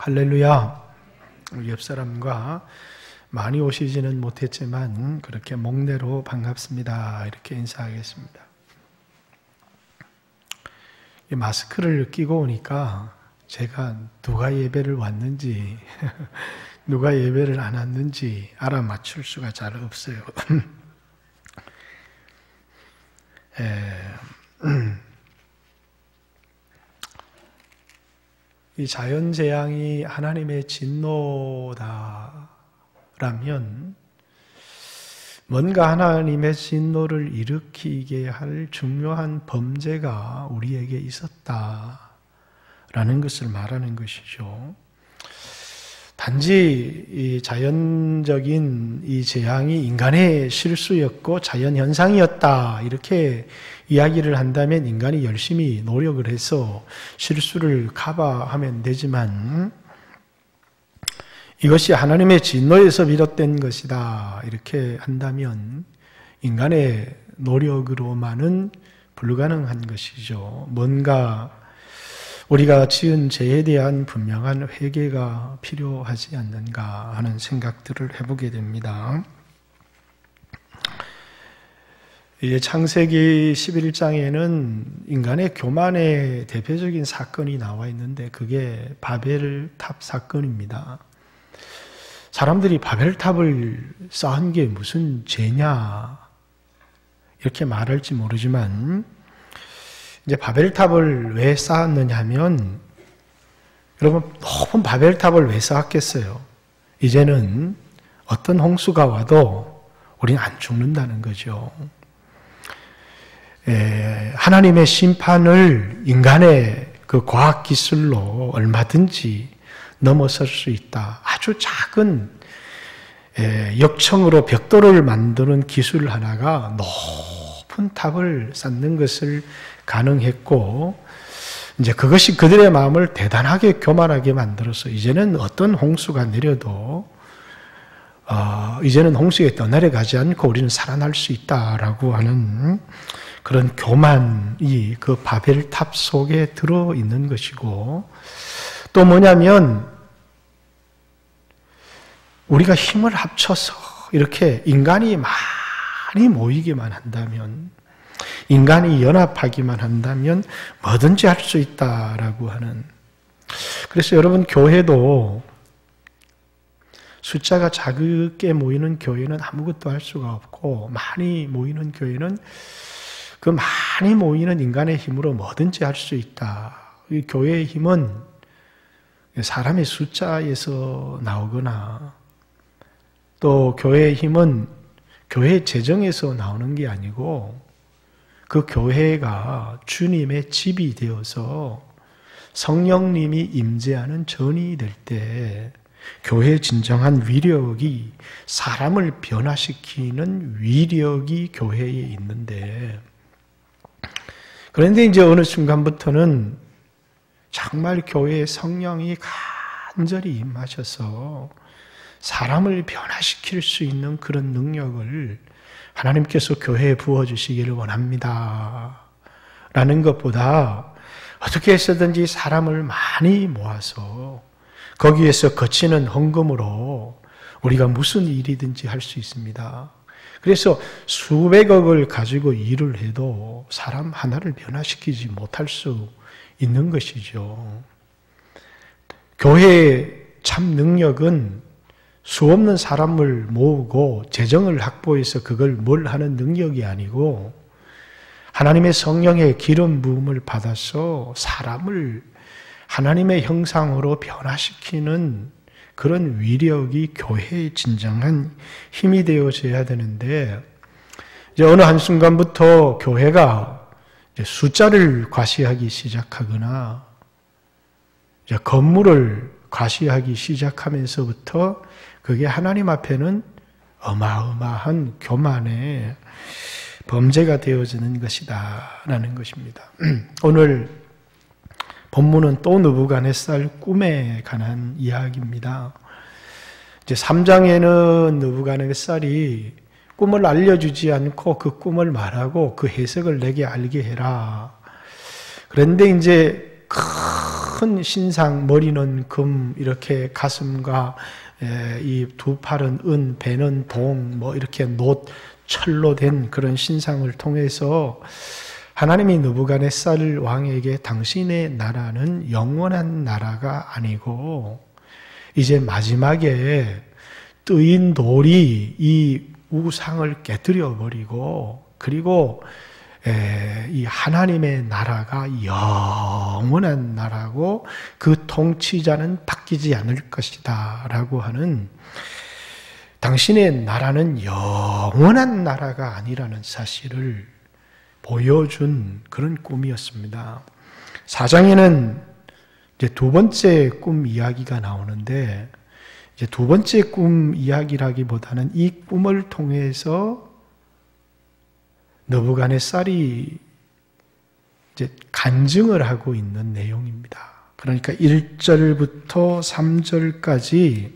할렐루야. 옆 사람과 많이 오시지는 못했지만 그렇게 목례로 반갑습니다 이렇게 인사하겠습니다. 이 마스크를 끼고 오니까 제가 누가 예배를 왔는지 누가 예배를 안 왔는지 알아맞힐 수가 잘 없어요. 이 자연재앙이 하나님의 진노다라면 뭔가 하나님의 진노를 일으키게 할 중요한 범죄가 우리에게 있었다라는 것을 말하는 것이죠. 단지 이 자연적인 이 재앙이 인간의 실수였고 자연현상이었다 이렇게 이야기를 한다면 인간이 열심히 노력을 해서 실수를 커버하면 되지만 이것이 하나님의 진노에서 비롯된 것이다 이렇게 한다면 인간의 노력으로만은 불가능한 것이죠. 뭔가 우리가 지은 죄에 대한 분명한 회개가 필요하지 않는가 하는 생각들을 해보게 됩니다. 창세기 11장에는 인간의 교만의 대표적인 사건이 나와 있는데 그게 바벨탑 사건입니다. 사람들이 바벨탑을 쌓은 게 무슨 죄냐 이렇게 말할지 모르지만 이제 바벨탑을 왜 쌓았느냐 하면 여러분 높은 바벨탑을 왜 쌓았겠어요? 이제는 어떤 홍수가 와도 우리는 안 죽는다는 거죠. 하나님의 심판을 인간의 그 과학기술로 얼마든지 넘어설 수 있다. 아주 작은 역청으로 벽돌을 만드는 기술 하나가 높은 탑을 쌓는 것을 가능했고 이제 그것이 그들의 마음을 대단하게 교만하게 만들어서 이제는 어떤 홍수가 내려도 이제는 홍수에 떠내려가지 않고 우리는 살아날 수 있다라고 하는 그런 교만이 그 바벨탑 속에 들어있는 것이고 또 뭐냐면 우리가 힘을 합쳐서 이렇게 인간이 많이 모이기만 한다면 인간이 연합하기만 한다면 뭐든지 할 수 있다라고 하는 그래서 여러분 교회도 숫자가 작게 모이는 교회는 아무것도 할 수가 없고 많이 모이는 교회는 그 많이 모이는 인간의 힘으로 뭐든지 할 수 있다. 이 교회의 힘은 사람의 숫자에서 나오거나 또 교회의 힘은 교회 재정에서 나오는 게 아니고 그 교회가 주님의 집이 되어서 성령님이 임재하는 전이 될 때 교회의 진정한 위력이 사람을 변화시키는 위력이 교회에 있는데 그런데 이제 어느 순간부터는 정말 교회의 성령이 간절히 임하셔서 사람을 변화시킬 수 있는 그런 능력을 하나님께서 교회에 부어주시기를 원합니다. 라는 것보다 어떻게 해서든지 사람을 많이 모아서 거기에서 거치는 헌금으로 우리가 무슨 일이든지 할 수 있습니다. 그래서 수백억을 가지고 일을 해도 사람 하나를 변화시키지 못할 수 있는 것이죠. 교회의 참 능력은 수없는 사람을 모으고 재정을 확보해서 그걸 뭘 하는 능력이 아니고 하나님의 성령의 기름 부음을 받아서 사람을 하나님의 형상으로 변화시키는 그런 위력이 교회의 진정한 힘이 되어져야 되는데 이제 어느 한순간부터 교회가 이제 숫자를 과시하기 시작하거나 이제 건물을 과시하기 시작하면서부터 그게 하나님 앞에는 어마어마한 교만의 범죄가 되어지는 것이다 라는 것입니다. 오늘 본문은 또 느부갓네살 꿈에 관한 이야기입니다. 이제 3장에는 느부갓네살이 꿈을 알려주지 않고 그 꿈을 말하고 그 해석을 내게 알게 해라. 그런데 이제 큰 신상, 머리는 금, 이렇게 가슴과 이 두 팔은 은, 배는 동, 뭐 이렇게 철로 된 그런 신상을 통해서 하나님이 느부갓네살 왕에게 당신의 나라는 영원한 나라가 아니고 이제 마지막에 뜨인 돌이 이 우상을 깨뜨려 버리고 그리고 이 하나님의 나라가 영원한 나라고 그 통치자는 바뀌지 않을 것이다 라고 하는, 당신의 나라는 영원한 나라가 아니라는 사실을 보여준 그런 꿈이었습니다. 4장에는 이제 두 번째 꿈 이야기가 나오는데, 이제 두 번째 꿈 이야기라기보다는 이 꿈을 통해서 느부갓네살이 이제 간증을 하고 있는 내용입니다. 그러니까 1절부터 3절까지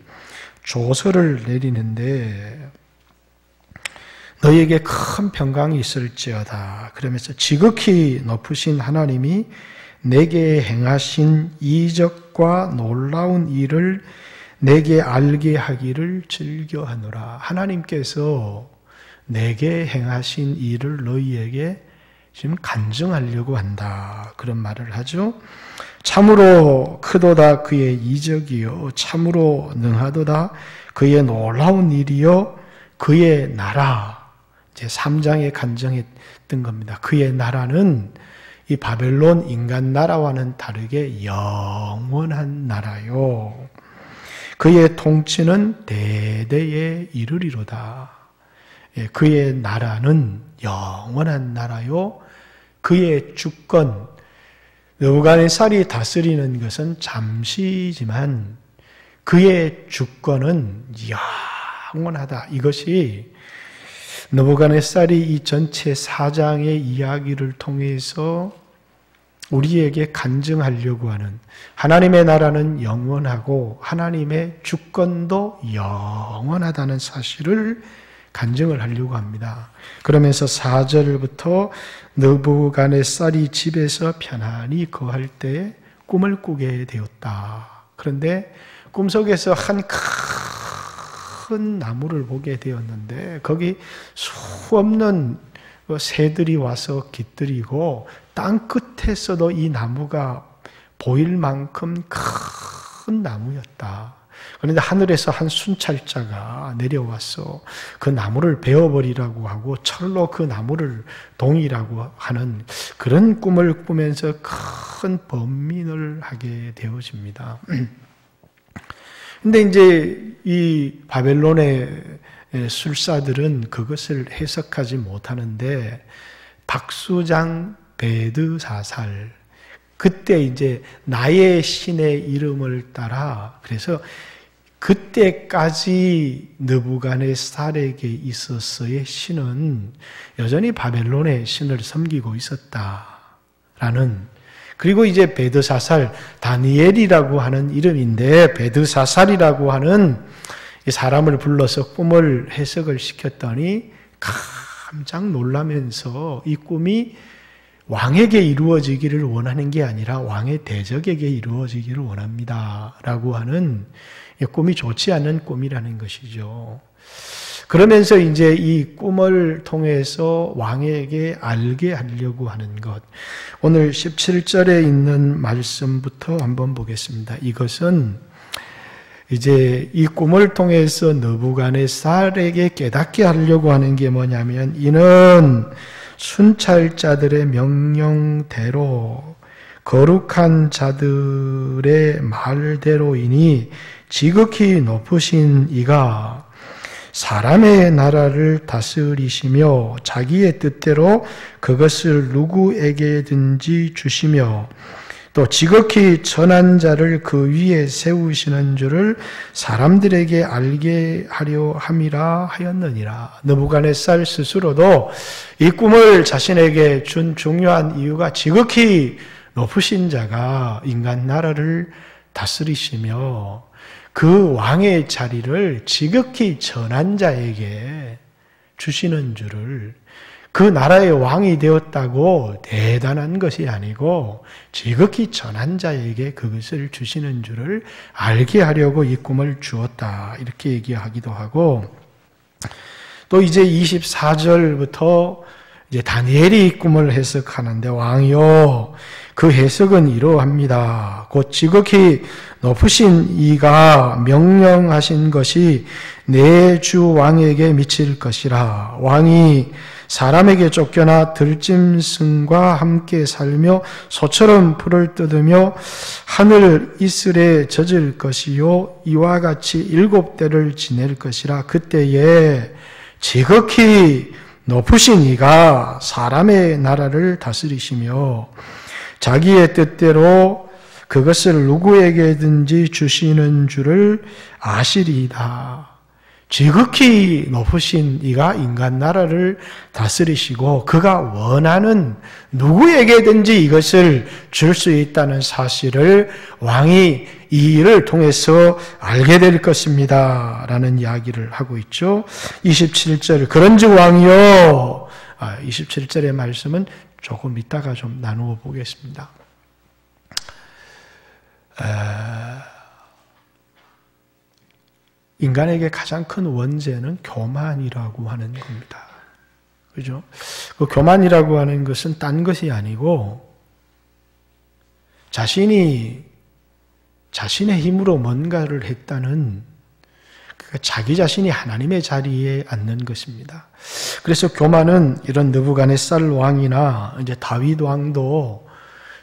조서를 내리는데, 너희에게 큰 평강이 있을지어다 그러면서 지극히 높으신 하나님이 내게 행하신 이적과 놀라운 일을 내게 알게 하기를 즐겨하노라. 하나님께서 내게 행하신 일을 너희에게 지금 간증하려고 한다, 그런 말을 하죠. 참으로 크도다 그의 이적이요 참으로 능하도다 그의 놀라운 일이요 그의 나라. 이제 3장에 간증했던 겁니다. 그의 나라는 이 바벨론 인간 나라와는 다르게 영원한 나라요. 그의 통치는 대대에 이르리로다. 그의 나라는 영원한 나라요. 그의 주권, 느부갓네살이 다스리는 것은 잠시지만 그의 주권은 영원하다. 이것이 느부갓네살이 이 전체 4장의 이야기를 통해서 우리에게 간증하려고 하는, 하나님의 나라는 영원하고 하나님의 주권도 영원하다는 사실을 간증을 하려고 합니다. 그러면서 4절부터 느부갓네살이 집에서 편안히 거할 때 꿈을 꾸게 되었다. 그런데 꿈속에서 한 큰 나무를 보게 되었는데 거기 수없는 새들이 와서 깃들이고 땅 끝에서도 이 나무가 보일 만큼 큰 나무였다. 그런데 하늘에서 한 순찰자가 내려와서 그 나무를 베어버리라고 하고 철로 그 나무를 동이라고 하는 그런 꿈을 꾸면서 큰 번민을 하게 되어집니다. 근데 이제 이 바벨론의 술사들은 그것을 해석하지 못하는데 박수장 베드사살, 그때 이제 나의 신의 이름을 따라, 그래서 그때까지 느부갓네살에게 있어서의 신은 여전히 바벨론의 신을 섬기고 있었다라는, 그리고 이제 베드사살, 다니엘이라고 하는 이름인데 베드사살이라고 하는 이 사람을 불러서 꿈을 해석을 시켰더니 깜짝 놀라면서 이 꿈이 왕에게 이루어지기를 원하는 게 아니라 왕의 대적에게 이루어지기를 원합니다 라고 하는 꿈이 좋지 않은 꿈이라는 것이죠. 그러면서 이제 이 꿈을 통해서 왕에게 알게 하려고 하는 것, 오늘 17절에 있는 말씀부터 한번 보겠습니다. 이것은 이제 이 꿈을 통해서 느부갓네살에게 깨닫게 하려고 하는 게 뭐냐면, 이는 순찰자들의 명령대로 거룩한 자들의 말대로이니 지극히 높으신 이가 사람의 나라를 다스리시며 자기의 뜻대로 그것을 누구에게든지 주시며 또 지극히 천한 자를 그 위에 세우시는 줄을 사람들에게 알게 하려 함이라 하였느니라. 느부갓네살 스스로도 이 꿈을 자신에게 준 중요한 이유가 지극히 높으신 자가 인간 나라를 다스리시며 그 왕의 자리를 지극히 천한 자에게 주시는 줄을, 그 나라의 왕이 되었다고 대단한 것이 아니고 지극히 전한 자에게 그것을 주시는 줄을 알게 하려고 이 꿈을 주었다. 이렇게 얘기하기도 하고, 또 이제 24절부터 이제 다니엘이 이 꿈을 해석하는데, 왕이요 그 해석은 이러합니다. 곧 지극히 높으신 이가 명령하신 것이 내 주 왕에게 미칠 것이라. 왕이 사람에게 쫓겨나 들짐승과 함께 살며 소처럼 풀을 뜯으며 하늘 이슬에 젖을 것이요 이와 같이 7대를 지낼 것이라. 그때에 지극히 높으신 이가 사람의 나라를 다스리시며 자기의 뜻대로 그것을 누구에게든지 주시는 줄을 아시리이다. 지극히 높으신 이가 인간 나라를 다스리시고 그가 원하는 누구에게든지 이것을 줄 수 있다는 사실을 왕이 이 일을 통해서 알게 될 것입니다. 라는 이야기를 하고 있죠. 27절 그런즉 왕이요, 27절의 말씀은 조금 이따가 좀 나누어 보겠습니다. 인간에게 가장 큰 원죄는 교만이라고 하는 겁니다. 그죠? 그 교만이라고 하는 것은 딴 것이 아니고 자신이 자신의 힘으로 뭔가를 했다는 자기 자신이 하나님의 자리에 앉는 것입니다. 그래서 교만은 이런 느부갓네살 왕이나 이제 다윗 왕도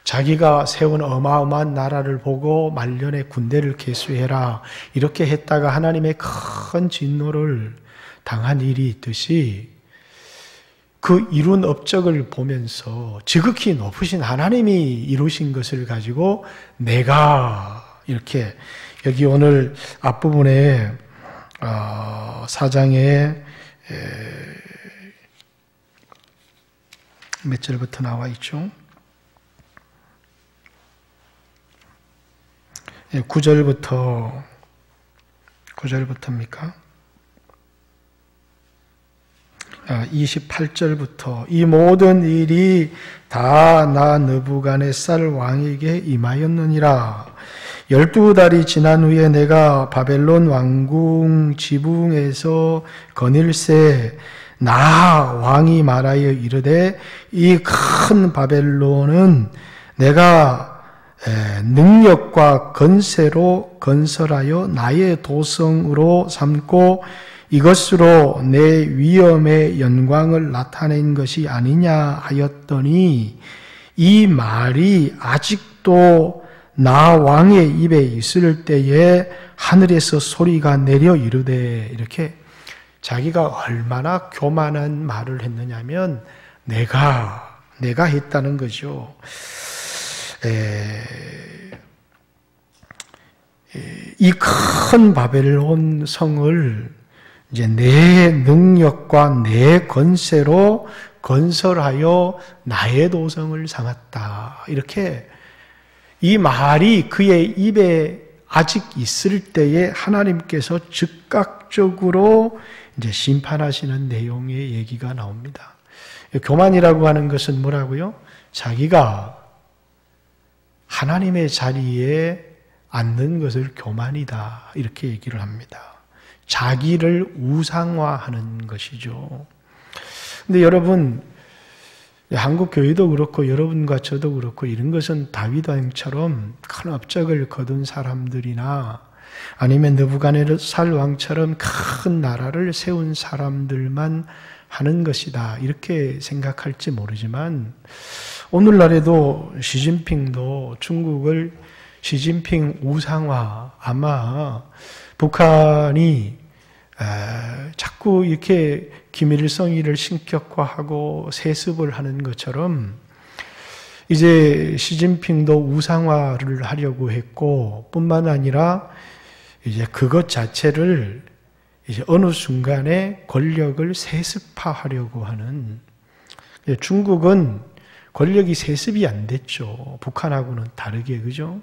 자기가 세운 어마어마한 나라를 보고 말년에 군대를 개수해라 이렇게 했다가 하나님의 큰 진노를 당한 일이 있듯이 그 이룬 업적을 보면서 지극히 높으신 하나님이 이루신 것을 가지고 내가 이렇게 여기 오늘 앞부분에 4장에 몇 절부터 나와 있죠? 9절부터입니까? 28절부터 이 모든 일이 다 나 느부갓네살 왕에게 임하였느니라. 12달이 지난 후에 내가 바벨론 왕궁 지붕에서 거닐새 나 왕이 말하여 이르되 이 큰 바벨론은 내가 능력과 건세로 건설하여 나의 도성으로 삼고 이것으로 내 위엄의 영광을 나타낸 것이 아니냐 하였더니 이 말이 아직도 나 왕의 입에 있을 때에 하늘에서 소리가 내려 이르되, 이렇게 자기가 얼마나 교만한 말을 했느냐면 내가 했다는 거죠. 이 큰 바벨론 성을 이제 내 능력과 내 건세로 건설하여 나의 도성을 삼았다. 이렇게 이 말이 그의 입에 아직 있을 때에 하나님께서 즉각적으로 이제 심판하시는 내용의 얘기가 나옵니다. 교만이라고 하는 것은 뭐라고요? 자기가 하나님의 자리에 앉는 것을 교만이다. 이렇게 얘기를 합니다. 자기를 우상화하는 것이죠. 근데 여러분, 한국 교회도 그렇고 여러분과 저도 그렇고 이런 것은 다윗 왕처럼 큰 업적을 거둔 사람들이나 아니면 느부갓네살 왕처럼 큰 나라를 세운 사람들만 하는 것이다. 이렇게 생각할지 모르지만 오늘날에도 시진핑도 중국을 시진핑 우상화, 아마 북한이 자꾸 이렇게 김일성이를 신격화하고 세습을 하는 것처럼 이제 시진핑도 우상화를 하려고 했고, 뿐만 아니라 이제 그것 자체를 이제 어느 순간에 권력을 세습화하려고 하는, 중국은 권력이 세습이 안 됐죠. 북한하고는 다르게, 그죠?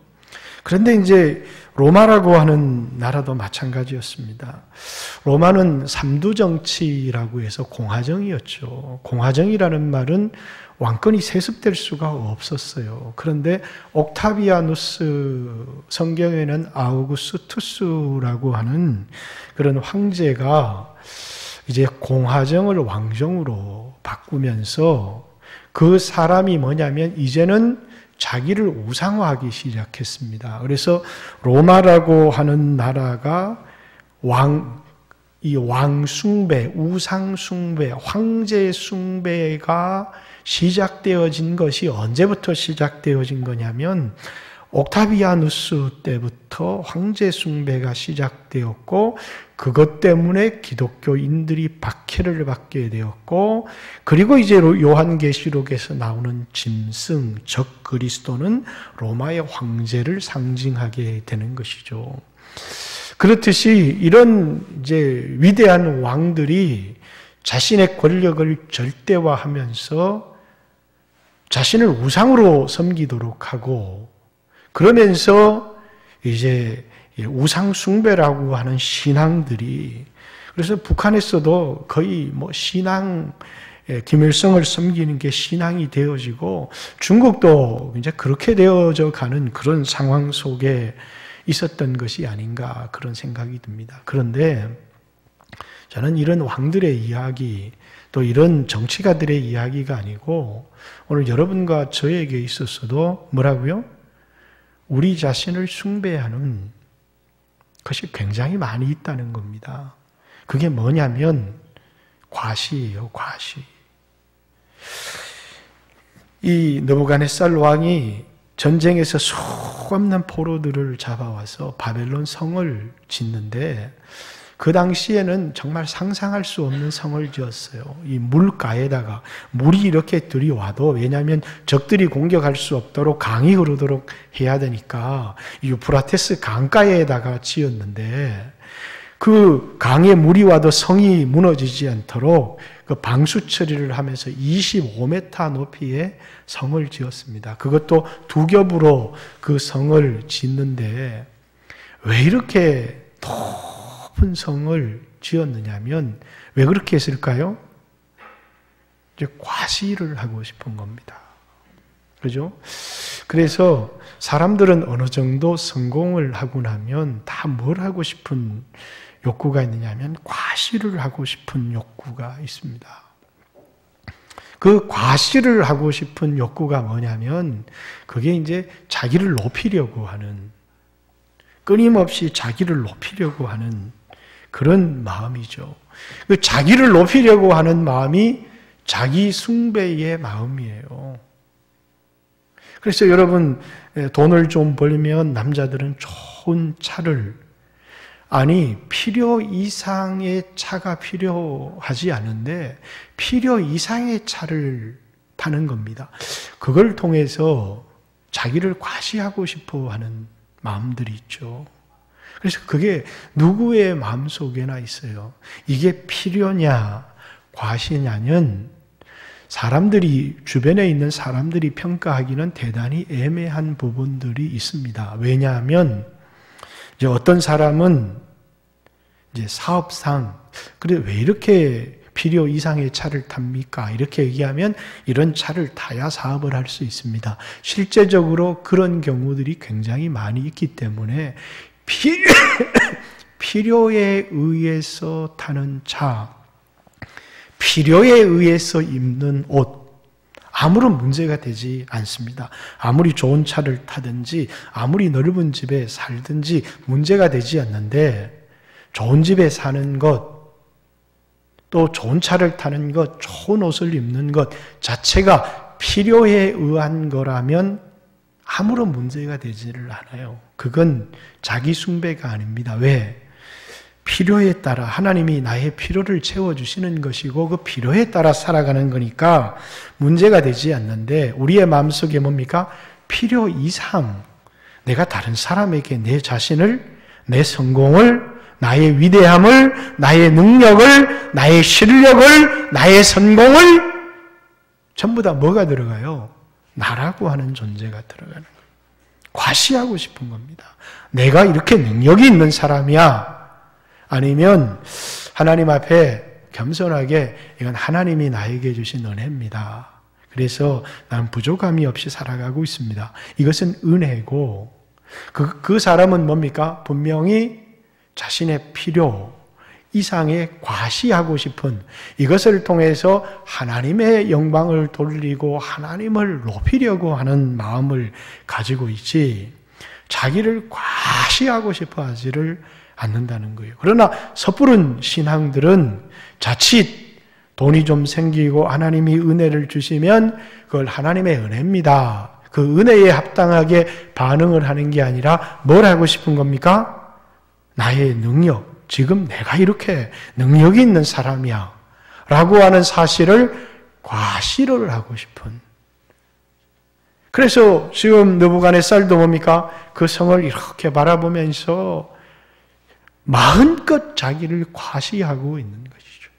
그런데 이제 로마라고 하는 나라도 마찬가지였습니다. 로마는 삼두정치라고 해서 공화정이었죠. 공화정이라는 말은 왕권이 세습될 수가 없었어요. 그런데 옥타비아누스, 성경에는 아우구스투스라고 하는 그런 황제가 이제 공화정을 왕정으로 바꾸면서 그 사람이 뭐냐면 이제는 자기를 우상화하기 시작했습니다. 그래서 로마라고 하는 나라가 왕숭배, 우상숭배, 황제숭배가 시작되어진 것이 언제부터 시작되어진 거냐면 옥타비아누스 때부터 황제 숭배가 시작되었고 그것 때문에 기독교인들이 박해를 받게 되었고 그리고 이제 요한계시록에서 나오는 짐승, 적 그리스도는 로마의 황제를 상징하게 되는 것이죠. 그렇듯이 이런 이제 위대한 왕들이 자신의 권력을 절대화하면서 자신을 우상으로 섬기도록 하고 그러면서 이제 우상 숭배라고 하는 신앙들이 그래서 북한에서도 거의 뭐 신앙 김일성을 섬기는 게 신앙이 되어지고 중국도 이제 그렇게 되어져 가는 그런 상황 속에 있었던 것이 아닌가 그런 생각이 듭니다. 그런데 저는 이런 왕들의 이야기 또 이런 정치가들의 이야기가 아니고 오늘 여러분과 저에게 있어서도 뭐라고요? 우리 자신을 숭배하는 것이 굉장히 많이 있다는 겁니다. 그게 뭐냐면 과시예요, 과시. 이 느부갓네살 왕이 전쟁에서 수없는 포로들을 잡아와서 바벨론 성을 짓는데 그 당시에는 정말 상상할 수 없는 성을 지었어요. 이 물가에다가 물이 이렇게 들이와도 왜냐하면 적들이 공격할 수 없도록 강이 흐르도록 해야 되니까 유프라테스 강가에다가 지었는데 그 강에 물이 와도 성이 무너지지 않도록 그 방수 처리를 하면서 25m 높이의 성을 지었습니다. 그것도 두 겹으로 그 성을 짓는데 왜 이렇게 높은 성을 지었느냐면 왜 그렇게 했을까요? 이제 과시를 하고 싶은 겁니다. 그죠? 그래서 사람들은 어느 정도 성공을 하고 나면 다 뭘 하고 싶은 욕구가 있느냐면 과시를 하고 싶은 욕구가 있습니다. 그 과시를 하고 싶은 욕구가 뭐냐면 그게 이제 자기를 높이려고 하는 끊임없이 자기를 높이려고 하는 그런 마음이죠. 그 자기를 높이려고 하는 마음이 자기 숭배의 마음이에요. 그래서 여러분 돈을 좀 벌면 남자들은 좋은 차를 아니 필요 이상의 차가 필요하지 않은데 필요 이상의 차를 타는 겁니다. 그걸 통해서 자기를 과시하고 싶어 하는 마음들이 있죠. 그래서 그게 누구의 마음속에나 있어요. 이게 필요냐 과시냐는 사람들이 주변에 있는 사람들이 평가하기는 대단히 애매한 부분들이 있습니다. 왜냐하면 이제 어떤 사람은 이제 사업상 그래 왜 이렇게 필요 이상의 차를 탑니까? 이렇게 얘기하면 이런 차를 타야 사업을 할 수 있습니다. 실제적으로 그런 경우들이 굉장히 많이 있기 때문에 필요에 의해서 타는 차, 필요에 의해서 입는 옷, 아무런 문제가 되지 않습니다. 아무리 좋은 차를 타든지 아무리 넓은 집에 살든지 문제가 되지 않는데 좋은 집에 사는 것, 또 좋은 차를 타는 것, 좋은 옷을 입는 것 자체가 필요에 의한 거라면 아무런 문제가 되지를 않아요. 그건 자기 숭배가 아닙니다. 왜? 필요에 따라 하나님이 나의 필요를 채워주시는 것이고 그 필요에 따라 살아가는 거니까 문제가 되지 않는데 우리의 마음속에 뭡니까? 필요 이상 내가 다른 사람에게 내 자신을, 내 성공을, 나의 위대함을, 나의 능력을, 나의 실력을, 나의 성공을 전부 다 뭐가 들어가요? 나라고 하는 존재가 들어가는 거예요. 과시하고 싶은 겁니다. 내가 이렇게 능력이 있는 사람이야. 아니면 하나님 앞에 겸손하게 이건 하나님이 나에게 주신 은혜입니다. 그래서 난 부족함이 없이 살아가고 있습니다. 이것은 은혜고 그 사람은 뭡니까? 분명히 자신의 필요 이상의 과시하고 싶은 이것을 통해서 하나님의 영광을 돌리고 하나님을 높이려고 하는 마음을 가지고 있지 자기를 과시하고 싶어 하지를 않는다는 거예요. 그러나 섣부른 신앙들은 자칫 돈이 좀 생기고 하나님이 은혜를 주시면 그걸 하나님의 은혜입니다. 그 은혜에 합당하게 반응을 하는 게 아니라 뭘 하고 싶은 겁니까? 나의 능력. 지금 내가 이렇게 능력이 있는 사람이야 라고 하는 사실을 과시를 하고 싶은. 그래서 지금 느부갓네살도 뭡니까? 그 성을 이렇게 바라보면서 마음껏 자기를 과시하고 있는 것이죠.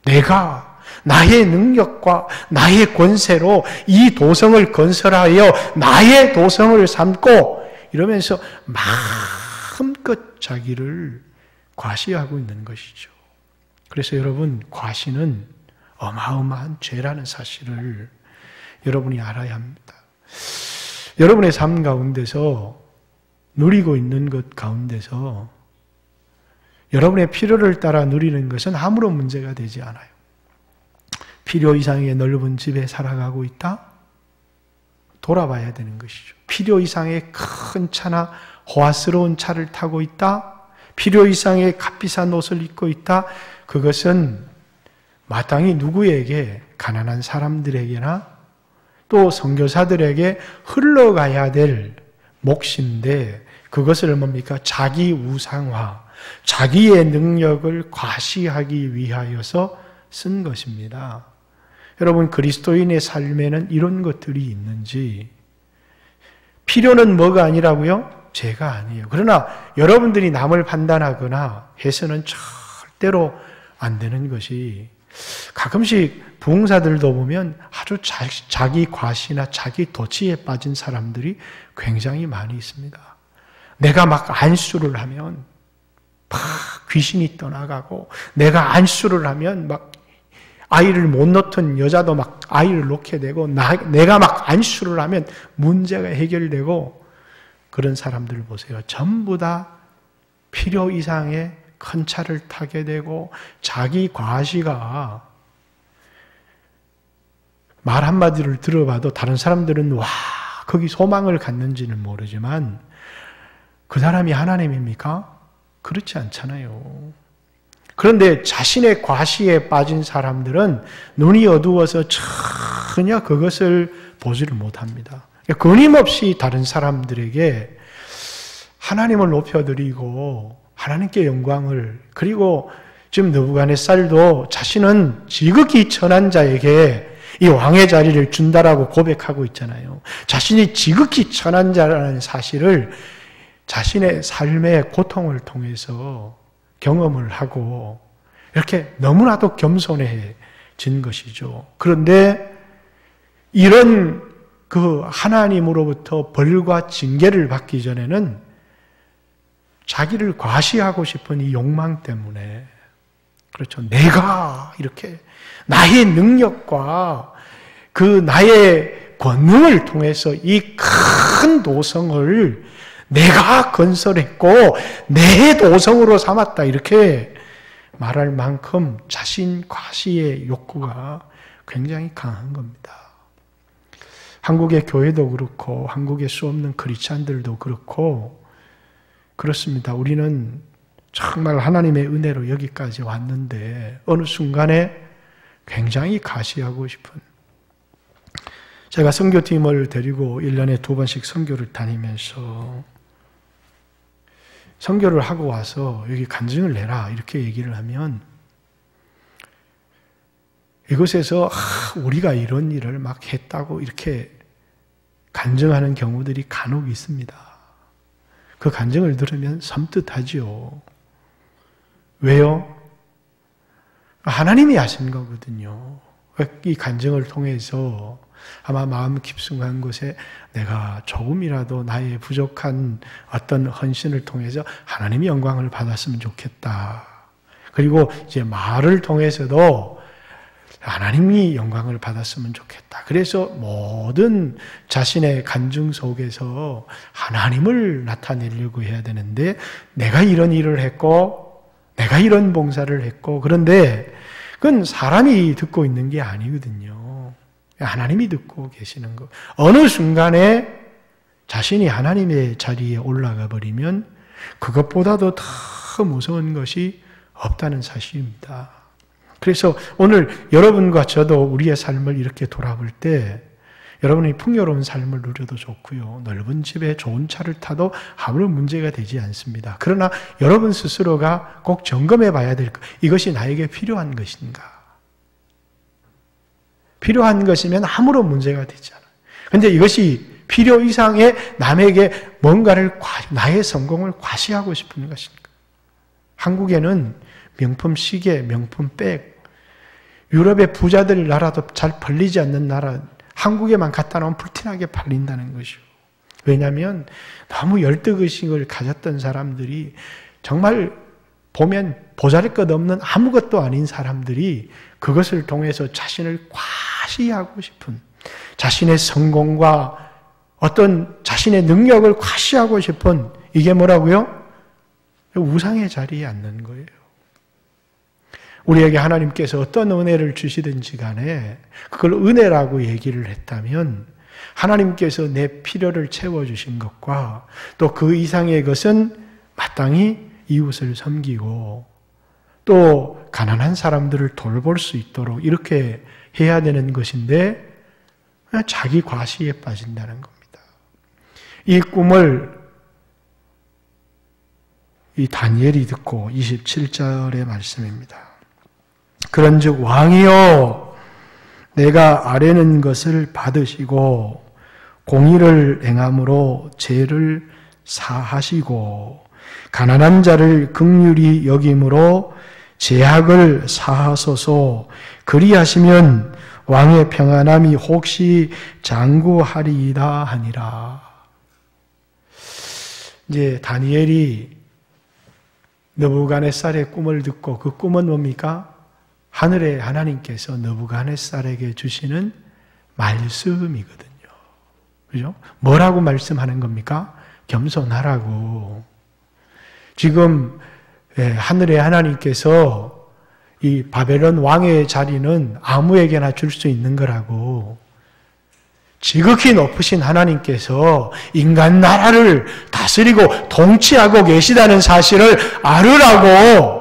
내가 나의 능력과 나의 권세로 이 도성을 건설하여 나의 도성을 삼고 이러면서 마음껏 자기를 과시하고 있는 것이죠. 그래서 여러분, 과시는 어마어마한 죄라는 사실을 여러분이 알아야 합니다. 여러분의 삶 가운데서 누리고 있는 것 가운데서 여러분의 필요를 따라 누리는 것은 아무런 문제가 되지 않아요. 필요 이상의 넓은 집에 살아가고 있다? 돌아봐야 되는 것이죠. 필요 이상의 큰 차나 호화스러운 차를 타고 있다? 필요 이상의 값비싼 옷을 입고 있다? 그것은 마땅히 누구에게? 가난한 사람들에게나 또 선교사들에게 흘러가야 될 몫인데 그것을 뭡니까? 자기 우상화, 자기의 능력을 과시하기 위하여서 쓴 것입니다. 여러분, 그리스도인의 삶에는 이런 것들이 있는지, 필요는 뭐가 아니라고요? 죄가 아니에요. 그러나 여러분들이 남을 판단하거나 해서는 절대로 안 되는 것이, 가끔씩 부흥사들도 보면 아주 자기 과시나 자기 도취에 빠진 사람들이 굉장히 많이 있습니다. 내가 막 안수를 하면 막 귀신이 떠나가고, 내가 안수를 하면 막 아이를 못 놓던 여자도 막 아이를 놓게 되고, 내가 막 안수를 하면 문제가 해결되고, 그런 사람들 보세요. 전부 다 필요 이상의 큰 차를 타게 되고, 자기 과시가 말 한마디를 들어봐도 다른 사람들은 와, 거기 소망을 갖는지는 모르지만 그 사람이 하나님입니까? 그렇지 않잖아요. 그런데 자신의 과시에 빠진 사람들은 눈이 어두워서 전혀 그것을 보지를 못합니다. 끊임없이 다른 사람들에게 하나님을 높여드리고 하나님께 영광을, 그리고 지금 느부갓네살도 자신은 지극히 천한 자에게 이 왕의 자리를 준다라고 고백하고 있잖아요. 자신이 지극히 천한 자라는 사실을 자신의 삶의 고통을 통해서 경험을 하고 이렇게 너무나도 겸손해진 것이죠. 그런데 이런 그 하나님으로부터 벌과 징계를 받기 전에는 자기를 과시하고 싶은 이 욕망 때문에, 그렇죠. 내가 이렇게 나의 능력과 그 나의 권능을 통해서 이 큰 도성을 내가 건설했고 내 도성으로 삼았다, 이렇게 말할 만큼 자신 과시의 욕구가 굉장히 강한 겁니다. 한국의 교회도 그렇고 한국의 수없는 크리스찬들도 그렇고 그렇습니다. 우리는 정말 하나님의 은혜로 여기까지 왔는데 어느 순간에 굉장히 과시하고 싶은, 제가 선교팀을 데리고 1년에 2번씩 선교를 다니면서 선교를 하고 와서 여기 간증을 내라 이렇게 얘기를 하면 이곳에서 우리가 이런 일을 막 했다고 이렇게 간증하는 경우들이 간혹 있습니다. 그 간증을 들으면 섬뜩하지요. 왜요? 하나님이 하신 거거든요. 이 간증을 통해서 아마 마음 깊숙한 곳에 내가 조금이라도 나의 부족한 어떤 헌신을 통해서 하나님의 영광을 받았으면 좋겠다. 그리고 이제 말을 통해서도 하나님이 영광을 받았으면 좋겠다. 그래서 모든 자신의 간증 속에서 하나님을 나타내려고 해야 되는데, 내가 이런 일을 했고 내가 이런 봉사를 했고, 그런데 그건 사람이 듣고 있는 게 아니거든요. 하나님이 듣고 계시는 거. 어느 순간에 자신이 하나님의 자리에 올라가 버리면 그것보다도 더 무서운 것이 없다는 사실입니다. 그래서 오늘 여러분과 저도 우리의 삶을 이렇게 돌아볼 때, 여러분이 풍요로운 삶을 누려도 좋고요, 넓은 집에 좋은 차를 타도 아무런 문제가 되지 않습니다. 그러나 여러분 스스로가 꼭 점검해 봐야 될 것, 이것이 나에게 필요한 것인가? 필요한 것이면 아무런 문제가 되지 않아요. 그런데 이것이 필요 이상의 남에게 뭔가를, 나의 성공을 과시하고 싶은 것인가? 한국에는 명품 시계, 명품 백, 유럽의 부자들 나라도 잘 팔리지 않는 나라, 한국에만 갖다 놓으면 불티나게 팔린다는 것이요. 왜냐하면 너무 열등의식을 가졌던 사람들이, 정말 보면 보잘것없는 아무것도 아닌 사람들이 그것을 통해서 자신을 과시하고 싶은, 자신의 성공과 어떤 자신의 능력을 과시하고 싶은, 이게 뭐라고요? 우상의 자리에 앉는 거예요. 우리에게 하나님께서 어떤 은혜를 주시든지 간에 그걸 은혜라고 얘기를 했다면, 하나님께서 내 필요를 채워주신 것과 또 그 이상의 것은 마땅히 이웃을 섬기고 또 가난한 사람들을 돌볼 수 있도록 이렇게 해야 되는 것인데, 자기 과시에 빠진다는 겁니다. 이 꿈을 이 다니엘이 듣고 27절의 말씀입니다. 그런즉 왕이여, 내가 아뢰는 것을 받으시고 공의를 행함으로 죄를 사하시고 가난한 자를 긍휼히 여김으로 죄악을 사하소서. 그리하시면 왕의 평안함이 혹시 장구하리이다 하니라. 이제 다니엘이 느부갓네살의 꿈을 듣고, 그 꿈은 뭡니까? 하늘의 하나님께서 느부갓네살에게 주시는 말씀이거든요. 그죠? 뭐라고 말씀하는 겁니까? 겸손하라고. 지금 하늘의 하나님께서 이 바벨론 왕의 자리는 아무에게나 줄 수 있는 거라고, 지극히 높으신 하나님께서 인간 나라를 다스리고 통치하고 계시다는 사실을 알으라고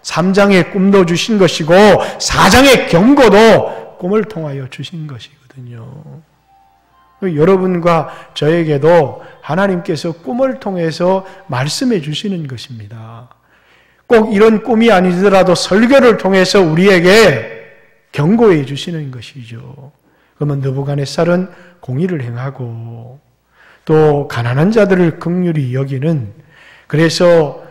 3장의 꿈도 주신 것이고 4장의 경고도 꿈을 통하여 주신 것이거든요. 여러분과 저에게도 하나님께서 꿈을 통해서 말씀해 주시는 것입니다. 꼭 이런 꿈이 아니더라도 설교를 통해서 우리에게 경고해 주시는 것이죠. 그러면 느부갓네살은 공의를 행하고 또 가난한 자들을 긍휼히 여기는, 그래서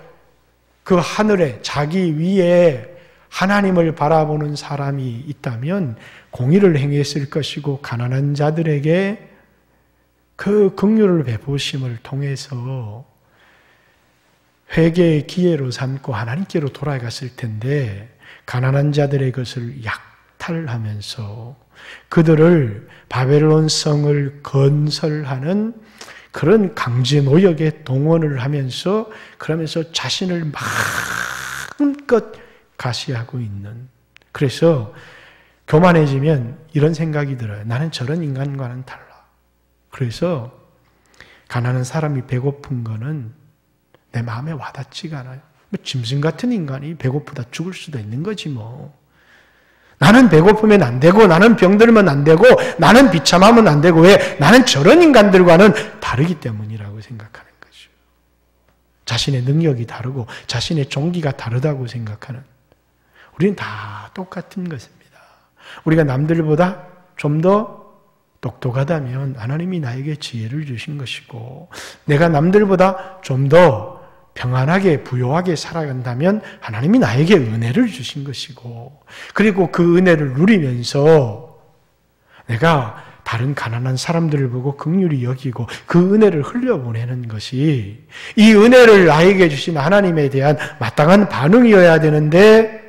그 하늘에 자기 위에 하나님을 바라보는 사람이 있다면 공의를 행했을 것이고, 가난한 자들에게 그 긍휼을 베푸심을 통해서 회개의 기회로 삼고 하나님께로 돌아갔을 텐데, 가난한 자들의 것을 약탈하면서 그들을 바벨론 성을 건설하는 그런 강제 노역에 동원을 하면서, 그러면서 자신을 마음껏 가시하고 있는, 그래서 교만해지면 이런 생각이 들어요. 나는 저런 인간과는 달라. 그래서 가난한 사람이 배고픈 거는 내 마음에 와닿지가 않아요. 짐승 같은 인간이 배고프다 죽을 수도 있는 거지 뭐. 나는 배고프면 안 되고, 나는 병들면 안 되고, 나는 비참하면 안 되고, 왜? 나는 저런 인간들과는 다르기 때문이라고 생각하는 거죠. 자신의 능력이 다르고 자신의 종기가 다르다고 생각하는, 우리는 다 똑같은 것입니다. 우리가 남들보다 좀 더 똑똑하다면 하나님이 나에게 지혜를 주신 것이고, 내가 남들보다 좀 더 평안하게 부요하게 살아간다면 하나님이 나에게 은혜를 주신 것이고, 그리고 그 은혜를 누리면서 내가 다른 가난한 사람들을 보고 긍휼히 여기고 그 은혜를 흘려보내는 것이 이 은혜를 나에게 주신 하나님에 대한 마땅한 반응이어야 되는데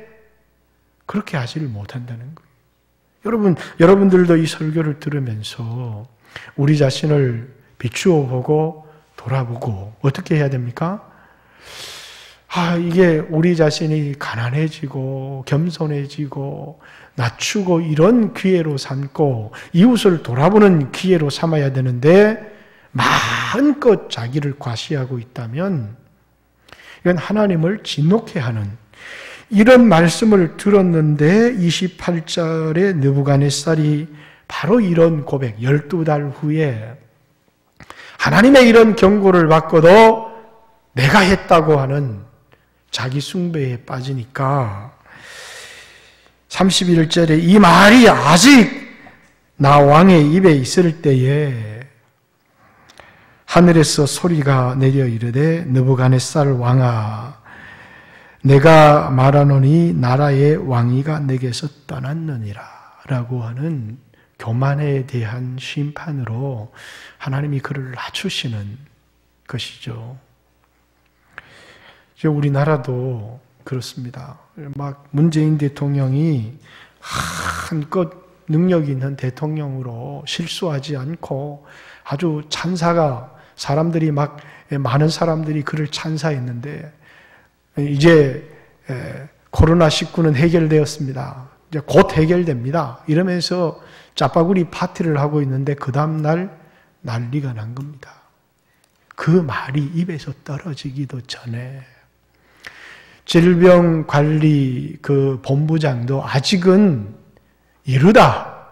그렇게 하지를 못한다는 거예요. 여러분들도 이 설교를 들으면서 우리 자신을 비추어 보고 돌아보고 어떻게 해야 됩니까? 이게 우리 자신이 가난해지고 겸손해지고 낮추고 이런 기회로 삼고 이웃을 돌아보는 기회로 삼아야 되는데 마음껏 자기를 과시하고 있다면 이건 하나님을 진노케 하는 이런 말씀을 들었는데 28절에 느부갓네살이 바로 이런 고백 12달 후에 하나님의 이런 경고를 받고도 내가 했다고 하는 자기 숭배에 빠지니까 31절에 이 말이 아직 나 왕의 입에 있을 때에 하늘에서 소리가 내려 이르되 느부갓네살 왕아 내가 말하노니 나라의 왕위가 내게서 떠났느니라 라고 하는 교만에 대한 심판으로 하나님이 그를 낮추시는 것이죠. 우리나라도 그렇습니다. 막 문재인 대통령이 한껏 능력 있는 대통령으로 실수하지 않고 아주 찬사가 많은 사람들이 그를 찬사했는데 이제 코로나19는 해결되었습니다. 이제 곧 해결됩니다. 이러면서 짜파구리 파티를 하고 있는데 그 다음날 난리가 난 겁니다. 그 말이 입에서 떨어지기도 전에 질병관리 그 본부장도 아직은 이르다.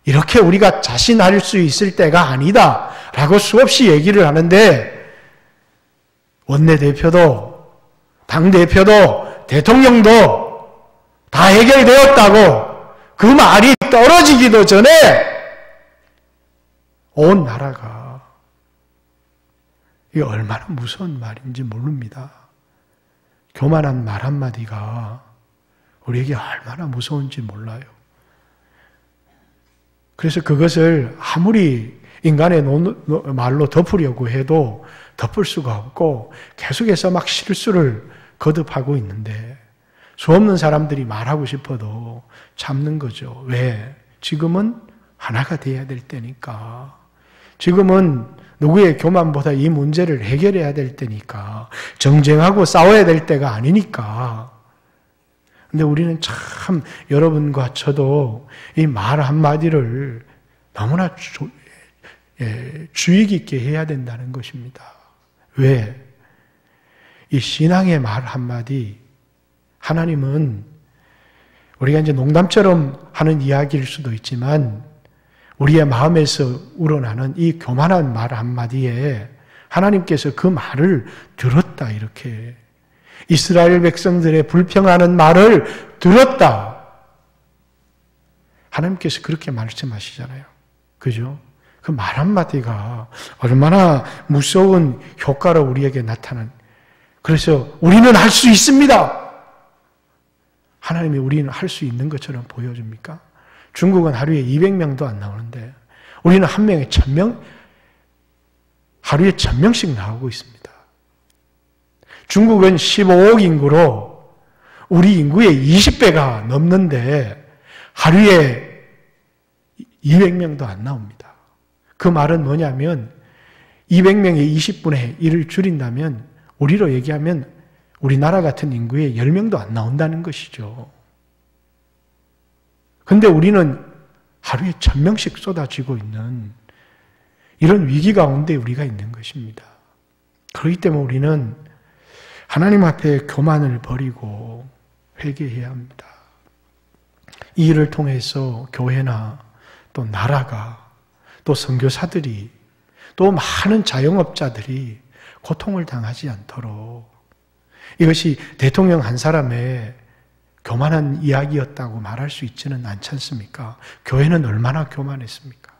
이렇게 우리가 자신할 수 있을 때가 아니다. 라고 수없이 얘기를 하는데 원내대표도 당대표도 대통령도 다 해결되었다고 그 말이 떨어지기도 전에 온 나라가 이게 얼마나 무서운 말인지 모릅니다. 교만한 말 한마디가 우리에게 얼마나 무서운지 몰라요. 그래서 그것을 아무리 인간의 말로 덮으려고 해도 덮을 수가 없고 계속해서 막 실수를 거듭하고 있는데 수없는 사람들이 말하고 싶어도 참는 거죠. 왜? 지금은 하나가 돼야 될 때니까. 지금은 누구의 교만보다 이 문제를 해결해야 될 때니까. 정쟁하고 싸워야 될 때가 아니니까. 근데 우리는 참 여러분과 저도 이 말 한마디를 너무나 주의 깊게 해야 된다는 것입니다. 왜? 이 신앙의 말 한마디, 하나님은 우리가 이제 농담처럼 하는 이야기일 수도 있지만 우리의 마음에서 우러나는 이 교만한 말 한마디에 하나님께서 그 말을 들었다 이렇게 이스라엘 백성들의 불평하는 말을 들었다. 하나님께서 그렇게 말씀하시잖아요. 그죠? 그 말 한마디가 얼마나 무서운 효과로 우리에게 나타난. 그래서 우리는 할 수 있습니다. 하나님이 우리는 할 수 있는 것처럼 보여줍니까? 중국은 하루에 200명도 안 나오는데 우리는 한 명에 1000명, 하루에 1000명씩 나오고 있습니다. 중국은 15억 인구로 우리 인구의 20배가 넘는데 하루에 200명도 안 나옵니다. 그 말은 뭐냐면 200명의 20분의 1을 줄인다면 우리로 얘기하면 우리나라 같은 인구의 10명도 안 나온다는 것이죠. 근데 우리는 하루에 1000명씩 쏟아지고 있는 이런 위기 가운데 우리가 있는 것입니다. 그렇기 때문에 우리는 하나님 앞에 교만을 버리고 회개해야 합니다. 이 일을 통해서 교회나 또 나라가 또 선교사들이 또 많은 자영업자들이 고통을 당하지 않도록 이것이 대통령 한 사람의 교만한 이야기였다고 말할 수 있지는 않지 않습니까? 교회는 얼마나 교만했습니까?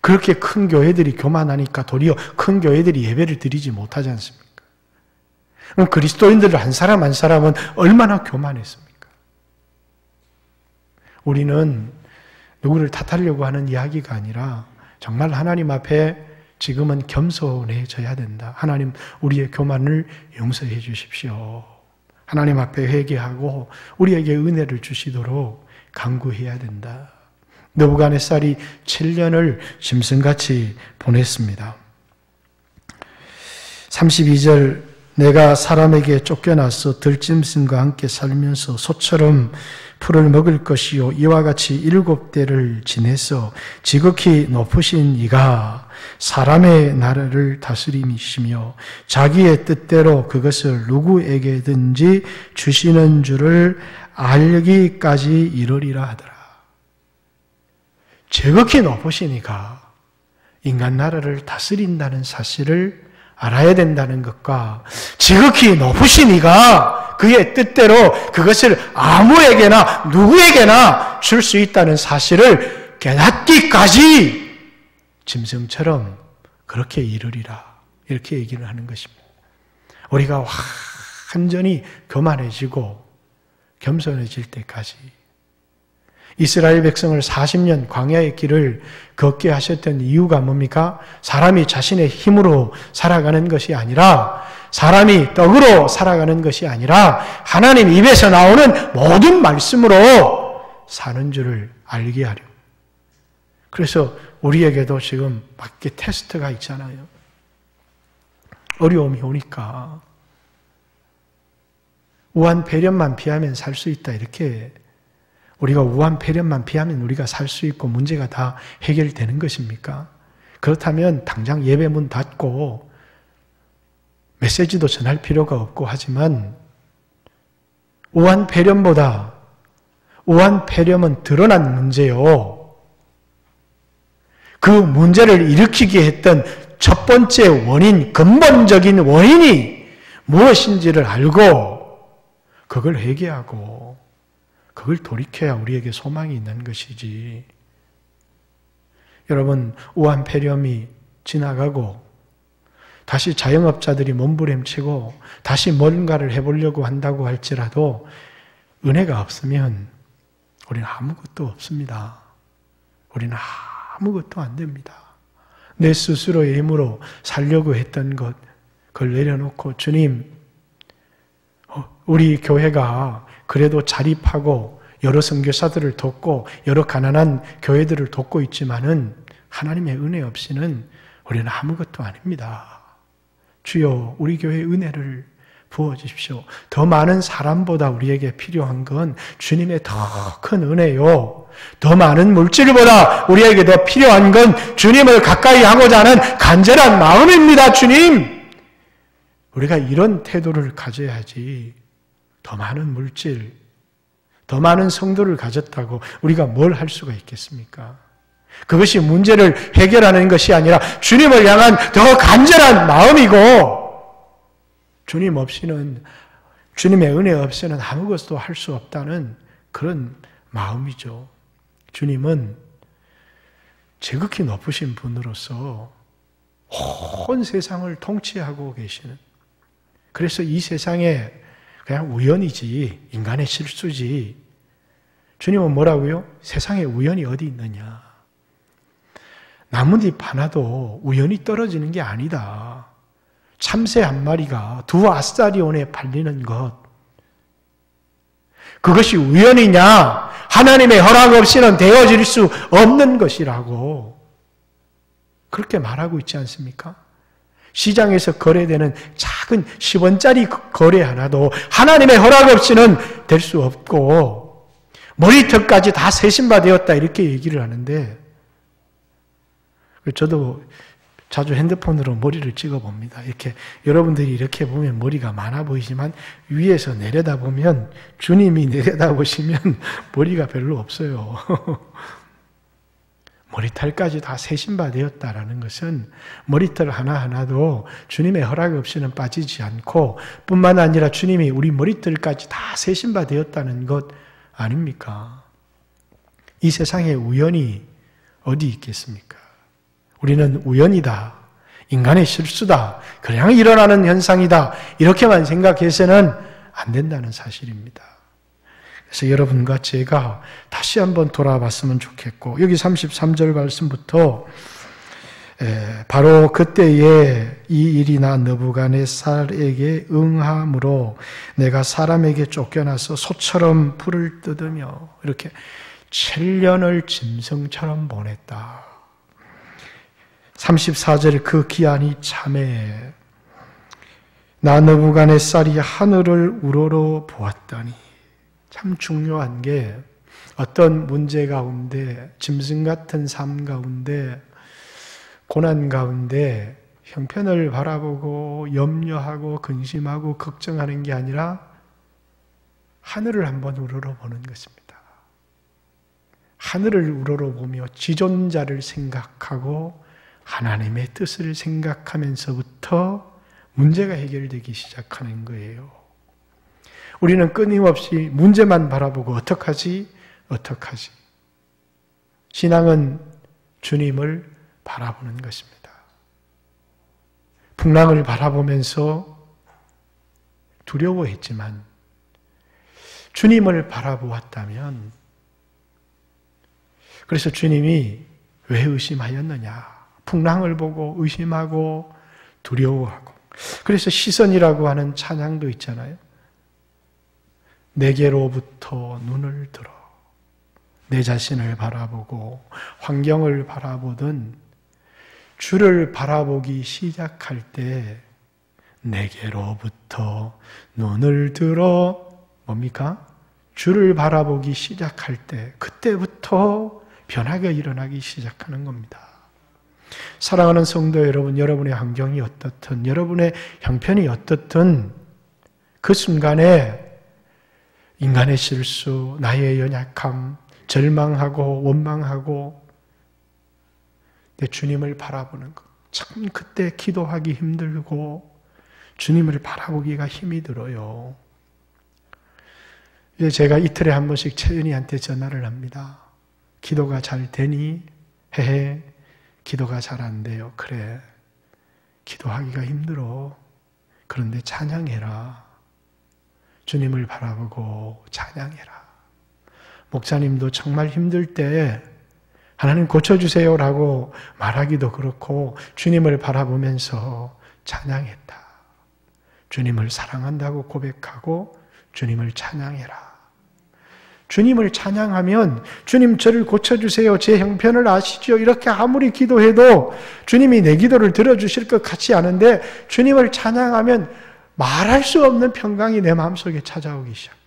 그렇게 큰 교회들이 교만하니까 도리어 큰 교회들이 예배를 드리지 못하지 않습니까? 그럼 그리스도인들 한 사람 한 사람은 얼마나 교만했습니까? 우리는 누구를 탓하려고 하는 이야기가 아니라 정말 하나님 앞에 지금은 겸손해져야 된다. 하나님, 우리의 교만을 용서해 주십시오. 하나님 앞에 회개하고 우리에게 은혜를 주시도록 간구해야 된다. 느부갓네살이 7년을 짐승같이 보냈습니다. 32절, 내가 사람에게 쫓겨나서 들짐승과 함께 살면서 소처럼 풀을 먹을 것이요 이와 같이 7대를 지내서 지극히 높으신 이가 사람의 나라를 다스림이시며 자기의 뜻대로 그것을 누구에게든지 주시는 줄을 알기까지 이르리라 하더라. 지극히 높으신 이가 인간 나라를 다스린다는 사실을 알아야 된다는 것과 지극히 높으신 이가 그의 뜻대로 그것을 아무에게나 누구에게나 줄 수 있다는 사실을 깨닫기까지 짐승처럼 그렇게 이르리라. 이렇게 얘기를 하는 것입니다. 우리가 완전히 교만해지고 겸손해질 때까지 이스라엘 백성을 40년 광야의 길을 걷게 하셨던 이유가 뭡니까? 사람이 자신의 힘으로 살아가는 것이 아니라, 사람이 떡으로 살아가는 것이 아니라 하나님 입에서 나오는 모든 말씀으로 사는 줄을 알게 하려. 그래서 우리에게도 지금 밖에 테스트가 있잖아요. 어려움이 오니까 우한 배련만 피하면 살 수 있다, 이렇게. 우리가 우한 배련만 피하면 우리가 살 수 있고 문제가 다 해결되는 것입니까? 그렇다면 당장 예배 문 닫고 메시지도 전할 필요가 없고 하지만 우한 배련보다 우한 배련은 드러난 문제요. 그 문제를 일으키게 했던 첫 번째 원인, 근본적인 원인이 무엇인지를 알고 그걸 회개하고 그걸 돌이켜야 우리에게 소망이 있는 것이지. 여러분, 우한폐렴이 지나가고 다시 자영업자들이 몸부림치고 다시 뭔가를 해보려고 한다고 할지라도 은혜가 없으면 우리는 아무것도 없습니다. 우리는 아무것도 안 됩니다. 내 스스로의 힘으로 살려고 했던 것, 그걸 내려놓고 주님, 우리 교회가 그래도 자립하고 여러 선교사들을 돕고 여러 가난한 교회들을 돕고 있지만은 하나님의 은혜 없이는 우리는 아무것도 아닙니다. 주여, 우리 교회에 은혜를 부어주십시오. 더 많은 사람보다 우리에게 필요한 건 주님의 더 큰 은혜요. 더 많은 물질보다 우리에게 더 필요한 건 주님을 가까이 하고자 하는 간절한 마음입니다. 주님, 우리가 이런 태도를 가져야지. 더 많은 물질, 더 많은 성도를 가졌다고 우리가 뭘 할 수가 있겠습니까? 그것이 문제를 해결하는 것이 아니라 주님을 향한 더 간절한 마음이고, 주님 없이는, 주님의 은혜 없이는 아무것도 할 수 없다는 그런 마음이죠. 주님은 지극히 높으신 분으로서 온 세상을 통치하고 계시는, 그래서 이 세상에 그냥 우연이지, 인간의 실수지. 주님은 뭐라고요? 세상에 우연이 어디 있느냐. 나뭇잎 하나도 우연히 떨어지는 게 아니다. 참새 한 마리가 두 아스타리온에 팔리는 것, 그것이 우연이냐? 하나님의 허락 없이는 되어질 수 없는 것이라고 그렇게 말하고 있지 않습니까? 시장에서 거래되는 작은 10원짜리 거래 하나도 하나님의 허락 없이는 될 수 없고, 머리털까지 다 세신바되었다 이렇게 얘기를 하는데, 저도 자주 핸드폰으로 머리를 찍어봅니다. 이렇게 여러분들이 이렇게 보면 머리가 많아 보이지만 위에서 내려다보면, 주님이 내려다보시면 머리가 별로 없어요. 머리털까지 다 세신바되었다라는 것은 머리털 하나하나도 주님의 허락 없이는 빠지지 않고, 뿐만 아니라 주님이 우리 머리털까지 다 세신바되었다는 것 아닙니까? 이 세상에 우연이 어디 있겠습니까? 우리는 우연이다, 인간의 실수다, 그냥 일어나는 현상이다, 이렇게만 생각해서는 안 된다는 사실입니다. 그래서 여러분과 제가 다시 한번 돌아봤으면 좋겠고, 여기 33절 말씀부터 바로 그때에 이 일이 나 느부갓네살에게 응함으로 내가 사람에게 쫓겨나서 소처럼 불을 뜯으며 이렇게 7년을 짐승처럼 보냈다. 34절 그 기한이 참에 나 느부갓네살이 하늘을 우러러 보았더니, 참 중요한 게 어떤 문제 가운데, 짐승 같은 삶 가운데, 고난 가운데 형편을 바라보고 염려하고 근심하고 걱정하는 게 아니라 하늘을 한번 우러러보는 것입니다. 하늘을 우러러보며 지존자를 생각하고 하나님의 뜻을 생각하면서부터 문제가 해결되기 시작하는 거예요. 우리는 끊임없이 문제만 바라보고 어떡하지? 신앙은 주님을 바라보는 것입니다. 풍랑을 바라보면서 두려워했지만 주님을 바라보았다면, 그래서 주님이 왜 의심하였느냐? 풍랑을 보고 의심하고 두려워하고. 그래서 시선이라고 하는 찬양도 있잖아요. 내게로부터 눈을 들어 내 자신을 바라보고 환경을 바라보든 주를 바라보기 시작할 때 내게로부터 눈을 들어 뭡니까? 주를 바라보기 시작할 때 그때부터 변화가 일어나기 시작하는 겁니다. 사랑하는 성도 여러분, 여러분의 환경이 어떻든 여러분의 형편이 어떻든 그 순간에 인간의 실수, 나의 연약함, 절망하고 원망하고 내 주님을 바라보는 것, 참 그때 기도하기 힘들고 주님을 바라보기가 힘이 들어요. 이제 제가 이틀에 한 번씩 채연이한테 전화를 합니다. 기도가 잘 되니? 헤헤, 기도가 잘 안 돼요. 그래, 기도하기가 힘들어. 그런데 찬양해라. 주님을 바라보고 찬양해라. 목사님도 정말 힘들 때 하나님 고쳐주세요라고 말하기도 그렇고 주님을 바라보면서 찬양했다. 주님을 사랑한다고 고백하고 주님을 찬양해라. 주님을 찬양하면 주님 저를 고쳐주세요. 제 형편을 아시죠? 이렇게 아무리 기도해도 주님이 내 기도를 들어주실 것 같지 않은데 주님을 찬양하면 말할 수 없는 평강이 내 마음속에 찾아오기 시작해요.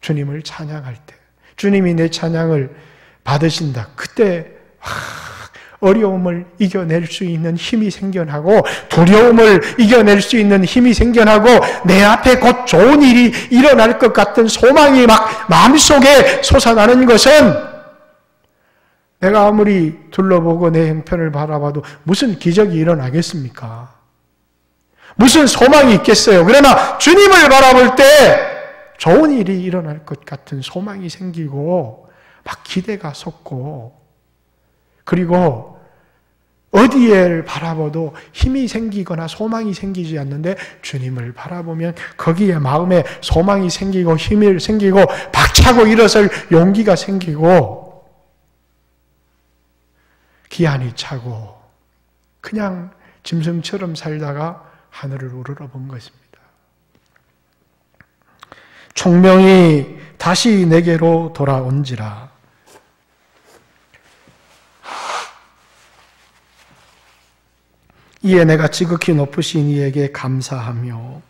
주님을 찬양할 때 주님이 내 찬양을 받으신다. 그때 어려움을 이겨낼 수 있는 힘이 생겨나고 두려움을 이겨낼 수 있는 힘이 생겨나고 내 앞에 곧 좋은 일이 일어날 것 같은 소망이 막 마음속에 솟아나는 것은 내가 아무리 둘러보고 내 형편을 바라봐도 무슨 기적이 일어나겠습니까? 무슨 소망이 있겠어요? 그러나 주님을 바라볼 때 좋은 일이 일어날 것 같은 소망이 생기고 막 기대가 솟고 그리고 어디에 바라봐도 힘이 생기거나 소망이 생기지 않는데 주님을 바라보면 거기에 마음에 소망이 생기고 힘이 생기고 박차고 일어설 용기가 생기고 기한이 차고 그냥 짐승처럼 살다가 하늘을 우러러본 것입니다. 총명이 다시 내게로 돌아온지라. 이에 내가 지극히 높으신 이에게 감사하며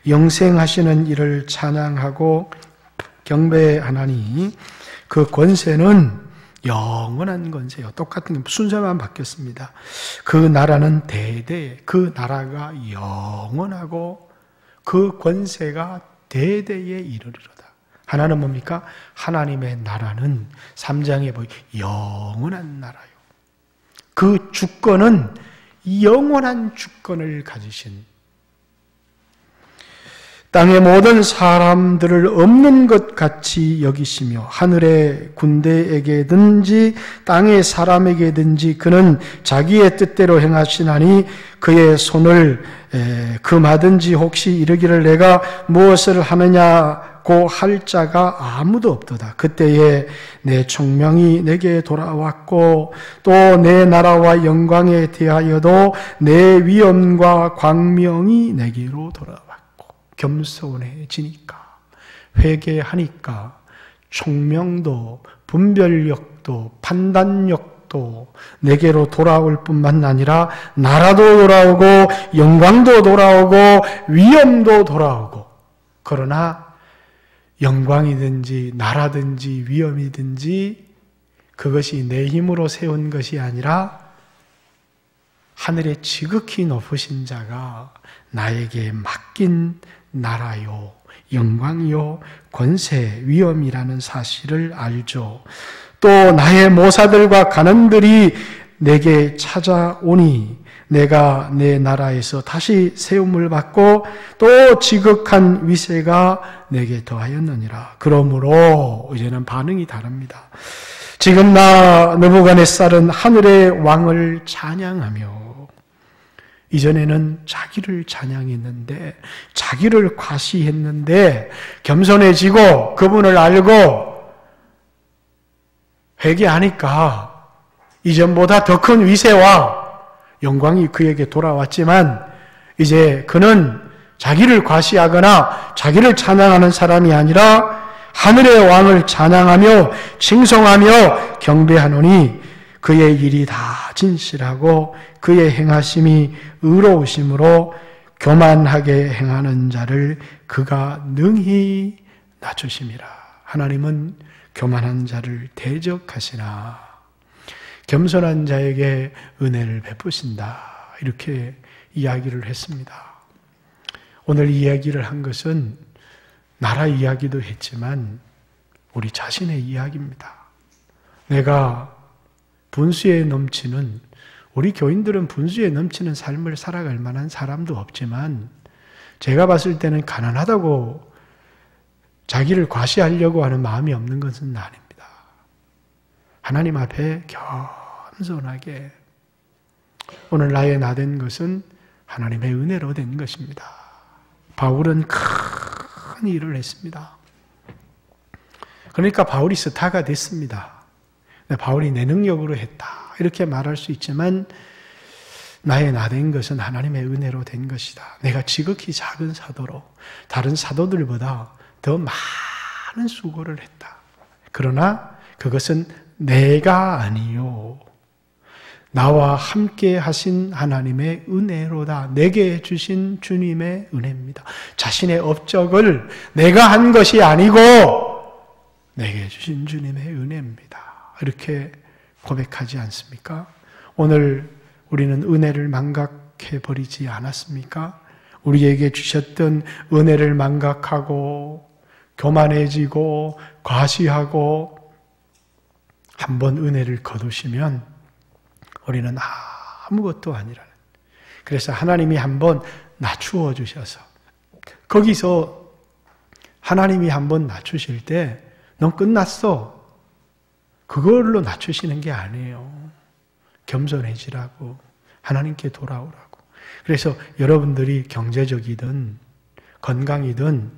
영생하시는 이를 찬양하고 경배하나니 그 권세는 영원한 권세요. 똑같은 순서만 바뀌었습니다. 그 나라는 대대, 그 나라가 영원하고 그 권세가 대대에 이르리로다. 하나는 뭡니까? 하나님의 나라는 3장에 보이 영원한 나라요. 그 주권은 영원한 주권을 가지신 땅의 모든 사람들을 없는 것 같이 여기시며 하늘의 군대에게든지 땅의 사람에게든지 그는 자기의 뜻대로 행하시나니 그의 손을 금하든지 혹시 이르기를 내가 무엇을 하느냐고 할 자가 아무도 없도다. 그때에 내 총명이 내게 돌아왔고 또 내 나라와 영광에 대하여도 내 위엄과 광명이 내게로 돌아왔고 겸손해지니까 회개하니까 총명도 분별력도 판단력도 내게로 돌아올 뿐만 아니라 나라도 돌아오고 영광도 돌아오고 위엄도 돌아오고 그러나 영광이든지 나라든지 위엄이든지 그것이 내 힘으로 세운 것이 아니라 하늘에 지극히 높으신 자가 나에게 맡긴 나라요, 영광요, 권세, 위엄이라는 사실을 알죠. 또 나의 모사들과 간원들이 내게 찾아오니 내가 내 나라에서 다시 세움을 받고 또 지극한 위세가 내게 더하였느니라. 그러므로 이제는 반응이 다릅니다. 지금 나 느부갓네살은 하늘의 왕을 찬양하며 이전에는 자기를 찬양했는데 자기를 과시했는데 겸손해지고 그분을 알고 회개하니까 이전보다 더 큰 위세와 영광이 그에게 돌아왔지만 이제 그는 자기를 과시하거나 자기를 찬양하는 사람이 아니라 하늘의 왕을 찬양하며 칭송하며 경배하노니 그의 일이 다 진실하고 그의 행하심이 의로우심으로 교만하게 행하는 자를 그가 능히 낮추심이라. 하나님은 교만한 자를 대적하시나 겸손한 자에게 은혜를 베푸신다. 이렇게 이야기를 했습니다. 오늘 이야기를 한 것은 나라 이야기도 했지만 우리 자신의 이야기입니다. 내가 분수에 넘치는 우리 교인들은 분수에 넘치는 삶을 살아갈 만한 사람도 없지만 제가 봤을 때는 가난하다고 자기를 과시하려고 하는 마음이 없는 것은 아닙니다. 하나님 앞에 겸손하게 오늘 나의 나 된 것은 하나님의 은혜로 된 것입니다. 바울은 큰 일을 했습니다. 그러니까 바울이 스타가 됐습니다. 바울이 내 능력으로 했다. 이렇게 말할 수 있지만 나의 나 된 것은 하나님의 은혜로 된 것이다. 내가 지극히 작은 사도로 다른 사도들보다 더 많은 수고를 했다. 그러나 그것은 내가 아니요. 나와 함께 하신 하나님의 은혜로다. 내게 주신 주님의 은혜입니다. 자신의 업적을 내가 한 것이 아니고 내게 주신 주님의 은혜입니다. 이렇게 고백하지 않습니까? 오늘 우리는 은혜를 망각해버리지 않았습니까? 우리에게 주셨던 은혜를 망각하고 교만해지고 과시하고 한번 은혜를 거두시면 우리는 아무것도 아니라는. 그래서 하나님이 한번 낮추어 주셔서 거기서 하나님이 한번 낮추실 때 넌 끝났어. 그걸로 낮추시는 게 아니에요. 겸손해지라고 하나님께 돌아오라고. 그래서 여러분들이 경제적이든 건강이든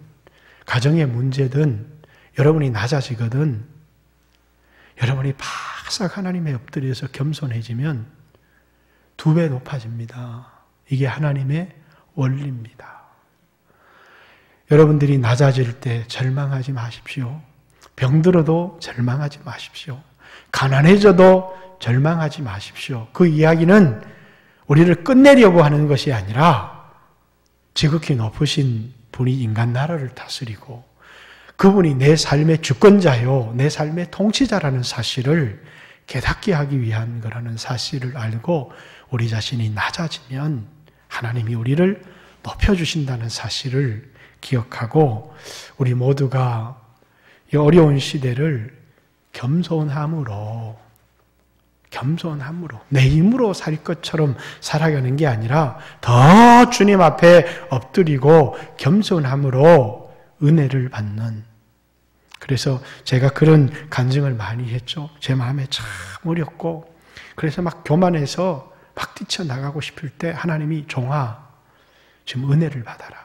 가정의 문제든 여러분이 낮아지거든 여러분이 바싹 하나님의 엎드려서 겸손해지면 2배 높아집니다. 이게 하나님의 원리입니다. 여러분들이 낮아질 때 절망하지 마십시오. 병들어도 절망하지 마십시오. 가난해져도 절망하지 마십시오. 그 이야기는 우리를 끝내려고 하는 것이 아니라 지극히 높으신 분이 인간 나라를 다스리고 그분이 내 삶의 주권자요, 내 삶의 통치자라는 사실을 깨닫게 하기 위한 거라는 사실을 알고 우리 자신이 낮아지면 하나님이 우리를 높여주신다는 사실을 기억하고 우리 모두가 이 어려운 시대를 겸손함으로 겸손함으로 내 힘으로 살 것처럼 살아가는 게 아니라 더 주님 앞에 엎드리고 겸손함으로 은혜를 받는. 그래서 제가 그런 간증을 많이 했죠. 제 마음에 참 어렵고 그래서 막 교만해서 막 뛰쳐나가고 싶을 때 하나님이 종아 지금 은혜를 받아라.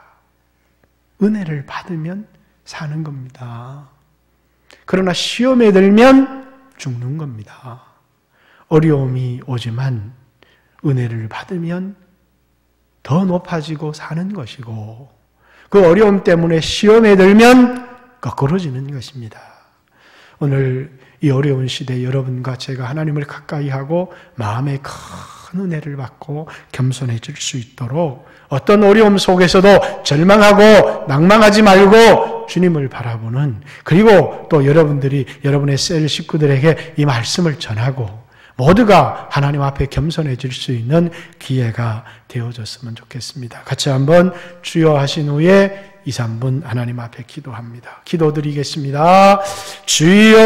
은혜를 받으면 사는 겁니다. 그러나 시험에 들면 죽는 겁니다. 어려움이 오지만 은혜를 받으면 더 높아지고 사는 것이고 그 어려움 때문에 시험에 들면 거꾸러지는 것입니다. 오늘 이 어려운 시대에 여러분과 제가 하나님을 가까이 하고 마음에 큰 은혜를 받고 겸손해질 수 있도록 어떤 어려움 속에서도 절망하고 낭망하지 말고 주님을 바라보는, 그리고 또 여러분들이 여러분의 셀 식구들에게 이 말씀을 전하고 모두가 하나님 앞에 겸손해질 수 있는 기회가 되어졌으면 좋겠습니다. 같이 한번 주여 하신 후에 2, 3분 하나님 앞에 기도합니다. 기도드리겠습니다. 주여